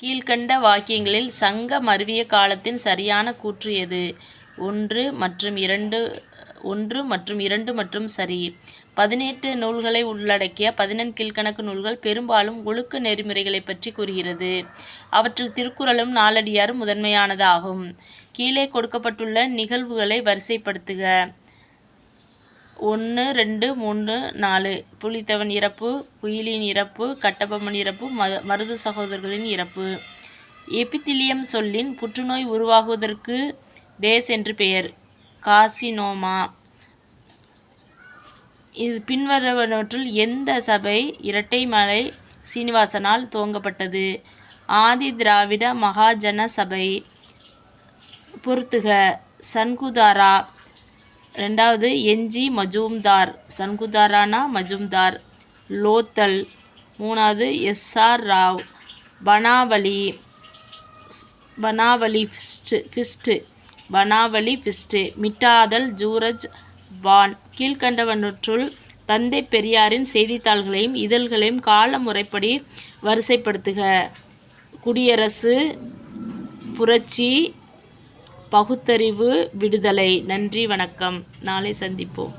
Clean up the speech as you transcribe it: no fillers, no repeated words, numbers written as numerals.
கீழ்க்கண்ட வாக்கியங்களில் சங்க மருவிய காலத்தின் சரியான கூற்று எது? 1 மற்றும் 2 மற்றும் சரி. 18 நூல்களை உள்ளடக்கிய 14 கீழ்க்கணக்கு நூல்கள் பெரும்பாலும் ஒழுக்க நெறிமுறைகளைப் பற்றி கூறுகிறது. அவற்றில் திருக்குறளும் நாலடியாரும் முதன்மையானதாகும். கீழே கொடுக்கப்பட்டுள்ள நிகழ்வுகளை வரிசைப்படுத்துக. 1, 2, 3, 4. புலித்தேவன் இறப்பு, குயிலியின் இறப்பு, கட்டபொம்மன் இறப்பு, மருது சகோதரர்களின் இறப்பு. எபித்திலியம் சொல்லின் புற்றுநோய் உருவாகுவதற்கு டேஸ் என்று பெயர். கார்சினோமா. இது பின்வருவனவற்றுள் எந்த சபை இரட்டைமலை சீனிவாசனால் துவங்கப்பட்டது? ஆதி திராவிட மகாஜன சபை. பொறுத்துக. சன்குதாரா. 2. என்ஜி மஜூம்தார். சன்குதாரானா மஜூம்தார். லோத்தல். 3. எஸ்.ஆர். ராவ். பனாவலி ஃபிஸ்ட். மிட்டாதல் ஜூரஜ் வான். கீழ்க்கண்டவற்றுள் தந்தை பெரியாரின் செய்தித்தாள்களையும் இதழ்களையும் கால முறைப்படி வரிசைப்படுத்துக. குடியரசு, புரட்சி, பகுத்தறிவு, விடுதலை. நன்றி, வணக்கம். நாளை சந்திப்போம்.